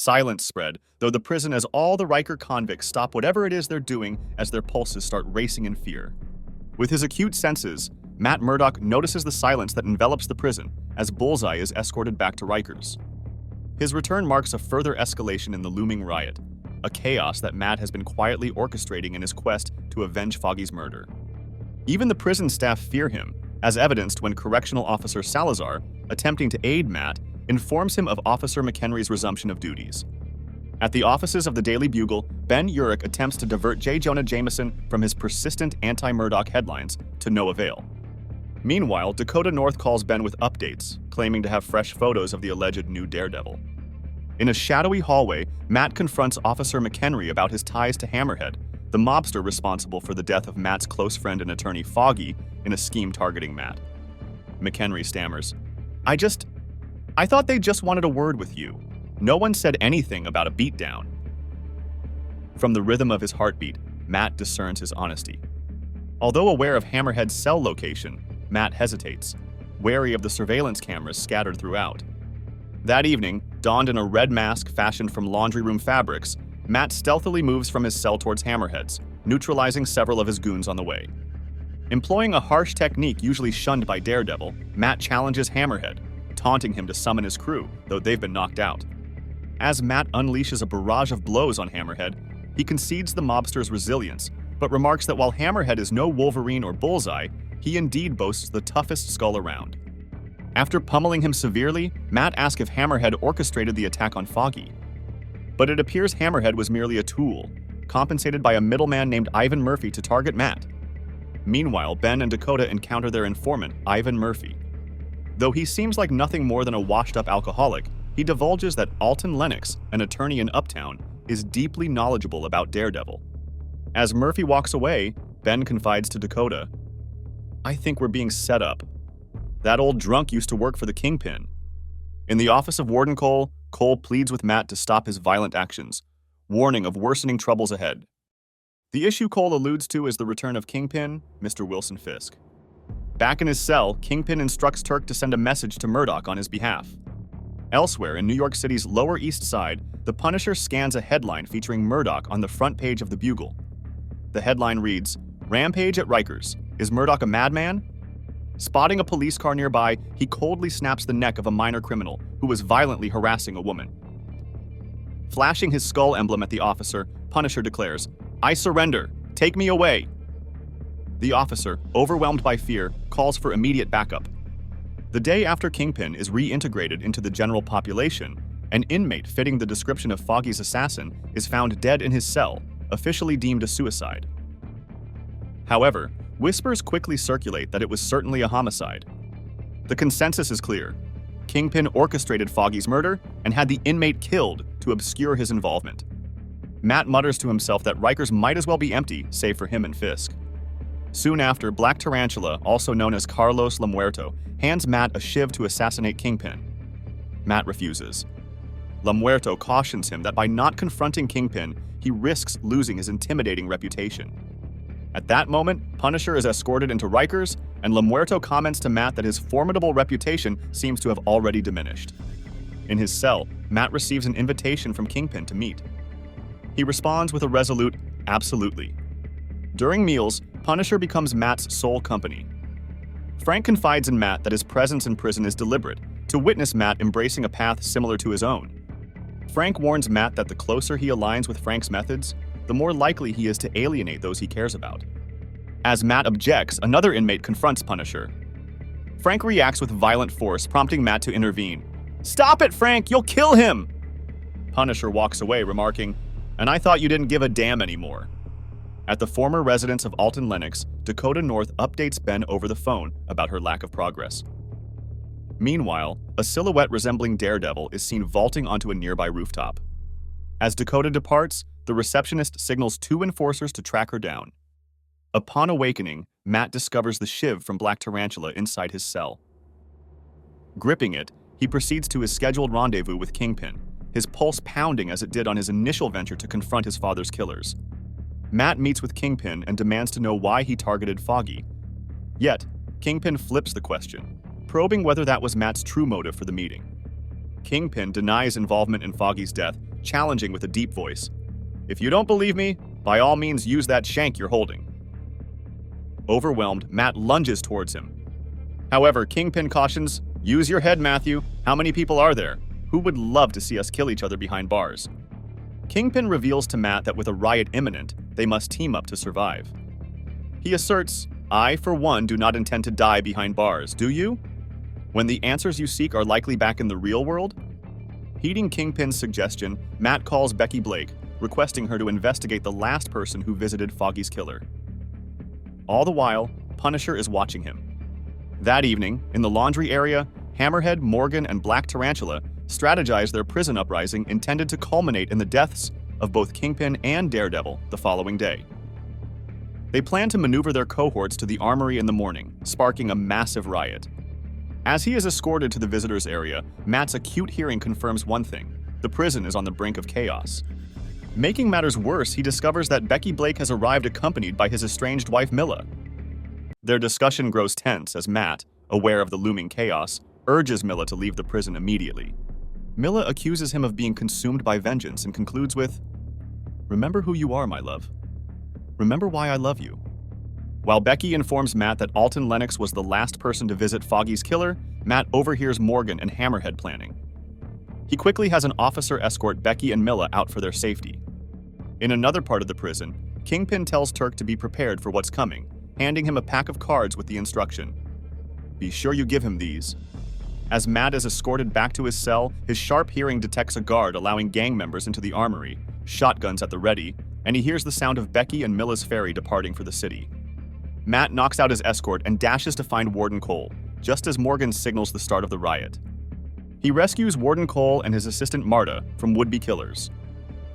Silence spread, though the prison as all the Riker convicts stop whatever it is they're doing as their pulses start racing in fear. With his acute senses, Matt Murdock notices the silence that envelops the prison as Bullseye is escorted back to Rikers. His return marks a further escalation in the looming riot, a chaos that Matt has been quietly orchestrating in his quest to avenge Foggy's murder. Even the prison staff fear him, as evidenced when Correctional Officer Salazar, attempting to aid Matt, informs him of Officer McHenry's resumption of duties. At the offices of the Daily Bugle, Ben Urich attempts to divert J. Jonah Jameson from his persistent anti-Murdock headlines to no avail. Meanwhile, Dakota North calls Ben with updates, claiming to have fresh photos of the alleged new Daredevil. In a shadowy hallway, Matt confronts Officer McHenry about his ties to Hammerhead, the mobster responsible for the death of Matt's close friend and attorney Foggy in a scheme targeting Matt. McHenry stammers, I thought they just wanted a word with you. No one said anything about a beatdown. From the rhythm of his heartbeat, Matt discerns his honesty. Although aware of Hammerhead's cell location, Matt hesitates, wary of the surveillance cameras scattered throughout. That evening, donned in a red mask fashioned from laundry room fabrics, Matt stealthily moves from his cell towards Hammerhead's, neutralizing several of his goons on the way. Employing a harsh technique usually shunned by Daredevil, Matt challenges Hammerhead, taunting him to summon his crew, though they've been knocked out. As Matt unleashes a barrage of blows on Hammerhead, he concedes the mobster's resilience, but remarks that while Hammerhead is no Wolverine or Bullseye, he indeed boasts the toughest skull around. After pummeling him severely, Matt asks if Hammerhead orchestrated the attack on Foggy. But it appears Hammerhead was merely a tool, compensated by a middleman named Ivan Murphy to target Matt. Meanwhile, Ben and Dakota encounter their informant, Ivan Murphy. Though he seems like nothing more than a washed-up alcoholic, he divulges that Alton Lennox, an attorney in Uptown, is deeply knowledgeable about Daredevil. As Murphy walks away, Ben confides to Dakota, I think we're being set up. That old drunk used to work for the Kingpin. In the office of Warden Cole, Cole pleads with Matt to stop his violent actions, warning of worsening troubles ahead. The issue Cole alludes to is the return of Kingpin, Mr. Wilson Fisk. Back in his cell, Kingpin instructs Turk to send a message to Murdock on his behalf. Elsewhere, in New York City's Lower East Side, the Punisher scans a headline featuring Murdock on the front page of the Bugle. The headline reads, Rampage at Rikers. Is Murdock a madman? Spotting a police car nearby, he coldly snaps the neck of a minor criminal who was violently harassing a woman. Flashing his skull emblem at the officer, Punisher declares, I surrender. Take me away. The officer, overwhelmed by fear, calls for immediate backup. The day after Kingpin is reintegrated into the general population, an inmate fitting the description of Foggy's assassin is found dead in his cell, officially deemed a suicide. However, whispers quickly circulate that it was certainly a homicide. The consensus is clear. Kingpin orchestrated Foggy's murder and had the inmate killed to obscure his involvement. Matt mutters to himself that Rikers might as well be empty, save for him and Fisk. Soon after, Black Tarantula, also known as Carlos Lamuerto, hands Matt a shiv to assassinate Kingpin. Matt refuses. Lamuerto cautions him that by not confronting Kingpin, he risks losing his intimidating reputation. At that moment, Punisher is escorted into Rikers, and Lamuerto comments to Matt that his formidable reputation seems to have already diminished. In his cell, Matt receives an invitation from Kingpin to meet. He responds with a resolute, absolutely. During meals, Punisher becomes Matt's sole company. Frank confides in Matt that his presence in prison is deliberate, to witness Matt embracing a path similar to his own. Frank warns Matt that the closer he aligns with Frank's methods, the more likely he is to alienate those he cares about. As Matt objects, another inmate confronts Punisher. Frank reacts with violent force, prompting Matt to intervene. Stop it, Frank! You'll kill him! Punisher walks away, remarking, and I thought you didn't give a damn anymore. At the former residence of Alton Lennox, Dakota North updates Ben over the phone about her lack of progress. Meanwhile, a silhouette resembling Daredevil is seen vaulting onto a nearby rooftop. As Dakota departs, the receptionist signals two enforcers to track her down. Upon awakening, Matt discovers the shiv from Black Tarantula inside his cell. Gripping it, he proceeds to his scheduled rendezvous with Kingpin, his pulse pounding as it did on his initial venture to confront his father's killers. Matt meets with Kingpin and demands to know why he targeted Foggy. Yet, Kingpin flips the question, probing whether that was Matt's true motive for the meeting. Kingpin denies involvement in Foggy's death, challenging with a deep voice. "If you don't believe me, by all means use that shank you're holding." Overwhelmed, Matt lunges towards him. However, Kingpin cautions, "Use your head, Matthew. How many people are there? Who would love to see us kill each other behind bars?" Kingpin reveals to Matt that with a riot imminent, they must team up to survive. He asserts, "I, for one, do not intend to die behind bars, do you? When the answers you seek are likely back in the real world?" Heeding Kingpin's suggestion, Matt calls Becky Blake, requesting her to investigate the last person who visited Foggy's killer. All the while, Punisher is watching him. That evening, in the laundry area, Hammerhead, Morgan, and Black Tarantula strategize their prison uprising intended to culminate in the deaths of both Kingpin and Daredevil the following day. They plan to maneuver their cohorts to the armory in the morning, sparking a massive riot. As he is escorted to the visitors area, Matt's acute hearing confirms one thing: the prison is on the brink of chaos. Making matters worse, he discovers that Becky Blake has arrived accompanied by his estranged wife Milla. Their discussion grows tense as Matt, aware of the looming chaos, urges Milla to leave the prison immediately. Milla accuses him of being consumed by vengeance and concludes with, "Remember who you are, my love. Remember why I love you." While Becky informs Matt that Alton Lennox was the last person to visit Foggy's killer, Matt overhears Morgan and Hammerhead planning. He quickly has an officer escort Becky and Milla out for their safety. In another part of the prison, Kingpin tells Turk to be prepared for what's coming, handing him a pack of cards with the instruction, "Be sure you give him these." As Matt is escorted back to his cell, his sharp hearing detects a guard allowing gang members into the armory, shotguns at the ready, and he hears the sound of Becky and Milla's ferry departing for the city. Matt knocks out his escort and dashes to find Warden Cole, just as Morgan signals the start of the riot. He rescues Warden Cole and his assistant Marta from would-be killers.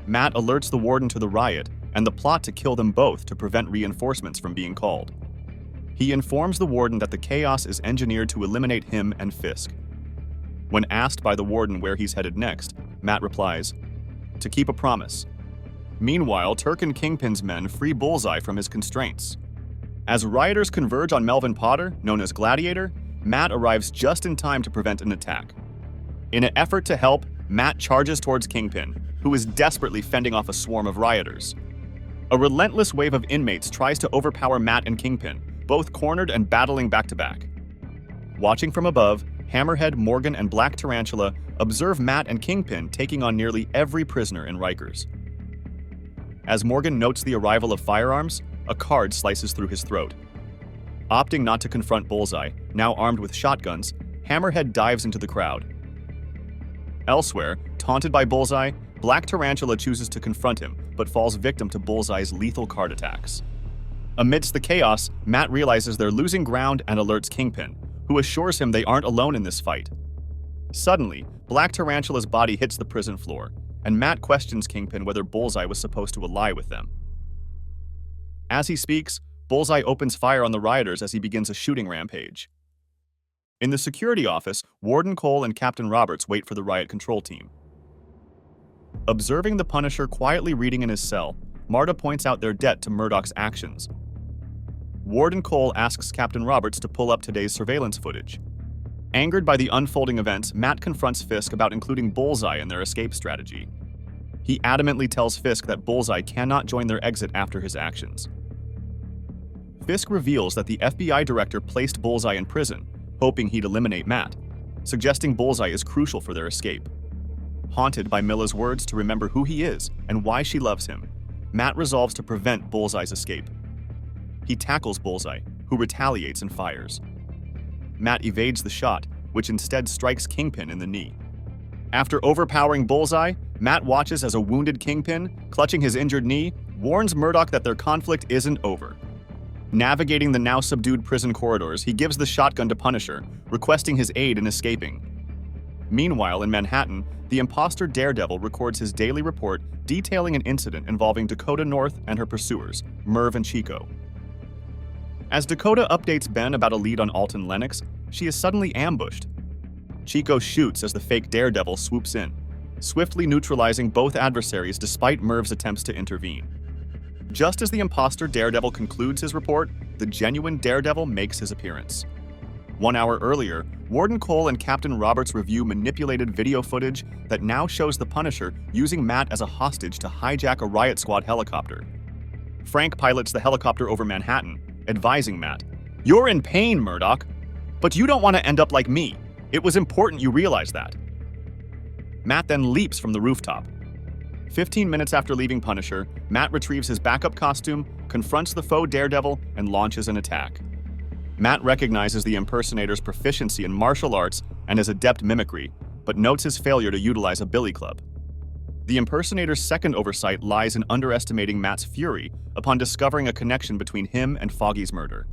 Matt alerts the warden to the riot and the plot to kill them both to prevent reinforcements from being called. He informs the warden that the chaos is engineered to eliminate him and Fisk. When asked by the warden where he's headed next, Matt replies, "To keep a promise." Meanwhile, Turk and Kingpin's men free Bullseye from his constraints. As rioters converge on Melvin Potter, known as Gladiator, Matt arrives just in time to prevent an attack. In an effort to help, Matt charges towards Kingpin, who is desperately fending off a swarm of rioters. A relentless wave of inmates tries to overpower Matt and Kingpin, both cornered and battling back to back. Watching from above, Hammerhead, Morgan, and Black Tarantula observe Matt and Kingpin taking on nearly every prisoner in Rikers. As Morgan notes the arrival of firearms, a card slices through his throat. Opting not to confront Bullseye, now armed with shotguns, Hammerhead dives into the crowd. Elsewhere, taunted by Bullseye, Black Tarantula chooses to confront him, but falls victim to Bullseye's lethal card attacks. Amidst the chaos, Matt realizes they're losing ground and alerts Kingpin, who assures him they aren't alone in this fight. Suddenly, Black Tarantula's body hits the prison floor, and Matt questions Kingpin whether Bullseye was supposed to ally with them. As he speaks, Bullseye opens fire on the rioters as he begins a shooting rampage. In the security office, Warden Cole and Captain Roberts wait for the riot control team. Observing the Punisher quietly reading in his cell, Marta points out their debt to Murdock's actions. Warden Cole asks Captain Roberts to pull up today's surveillance footage. Angered by the unfolding events, Matt confronts Fisk about including Bullseye in their escape strategy. He adamantly tells Fisk that Bullseye cannot join their exit after his actions. Fisk reveals that the FBI director placed Bullseye in prison, hoping he'd eliminate Matt, suggesting Bullseye is crucial for their escape. Haunted by Milla's words to remember who he is and why she loves him, Matt resolves to prevent Bullseye's escape. He tackles Bullseye, who retaliates and fires. Matt evades the shot, which instead strikes Kingpin in the knee. After overpowering Bullseye, Matt watches as a wounded Kingpin, clutching his injured knee, warns Murdock that their conflict isn't over. Navigating the now subdued prison corridors, he gives the shotgun to Punisher, requesting his aid in escaping. Meanwhile, in Manhattan, the imposter Daredevil records his daily report detailing an incident involving Dakota North and her pursuers, Merv and Chico. As Dakota updates Ben about a lead on Alton Lennox, she is suddenly ambushed. Chico shoots as the fake Daredevil swoops in, swiftly neutralizing both adversaries despite Merv's attempts to intervene. Just as the imposter Daredevil concludes his report, the genuine Daredevil makes his appearance. 1 hour earlier, Warden Cole and Captain Roberts review manipulated video footage that now shows the Punisher using Matt as a hostage to hijack a riot squad helicopter. Frank pilots the helicopter over Manhattan, advising Matt, "You're in pain, Murdock, but you don't want to end up like me. It was important you realize that." Matt then leaps from the rooftop. 15 minutes after leaving Punisher, Matt retrieves his backup costume, confronts the faux Daredevil, and launches an attack. Matt recognizes the impersonator's proficiency in martial arts and his adept mimicry, but notes his failure to utilize a billy club. The impersonator's second oversight lies in underestimating Matt's fury upon discovering a connection between him and Foggy's murder.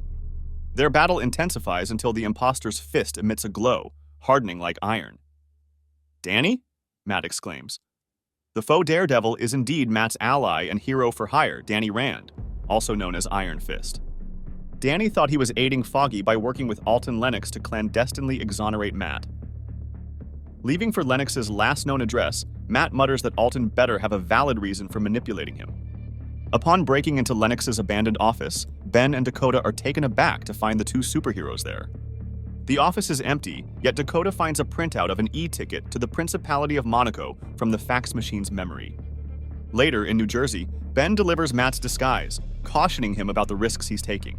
Their battle intensifies until the imposter's fist emits a glow, hardening like iron. "Danny?" Matt exclaims. The faux Daredevil is indeed Matt's ally and hero for hire, Danny Rand, also known as Iron Fist. Danny thought he was aiding Foggy by working with Alton Lennox to clandestinely exonerate Matt. Leaving for Lennox's last known address, Matt mutters that Alton better have a valid reason for manipulating him. Upon breaking into Lennox's abandoned office, Ben and Dakota are taken aback to find the two superheroes there. The office is empty, yet Dakota finds a printout of an e-ticket to the Principality of Monaco from the fax machine's memory. Later, in New Jersey, Ben delivers Matt's disguise, cautioning him about the risks he's taking.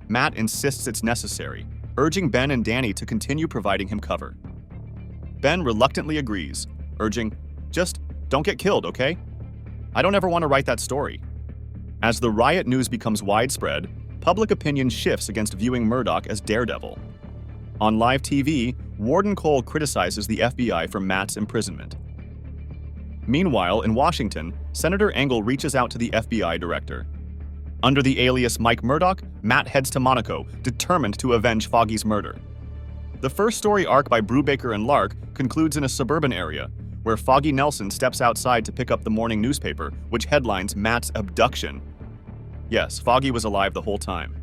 Matt insists it's necessary, urging Ben and Danny to continue providing him cover. Ben reluctantly agrees, urging, "Just don't get killed, okay? I don't ever want to write that story." As the riot news becomes widespread, public opinion shifts against viewing Murdock as Daredevil. On live TV, Warden Cole criticizes the FBI for Matt's imprisonment. Meanwhile, in Washington, Senator Engel reaches out to the FBI director. Under the alias Mike Murdock, Matt heads to Monaco, determined to avenge Foggy's murder. The first story arc by Brubaker and Lark concludes in a suburban area, where Foggy Nelson steps outside to pick up the morning newspaper, which headlines Matt's abduction. Yes, Foggy was alive the whole time.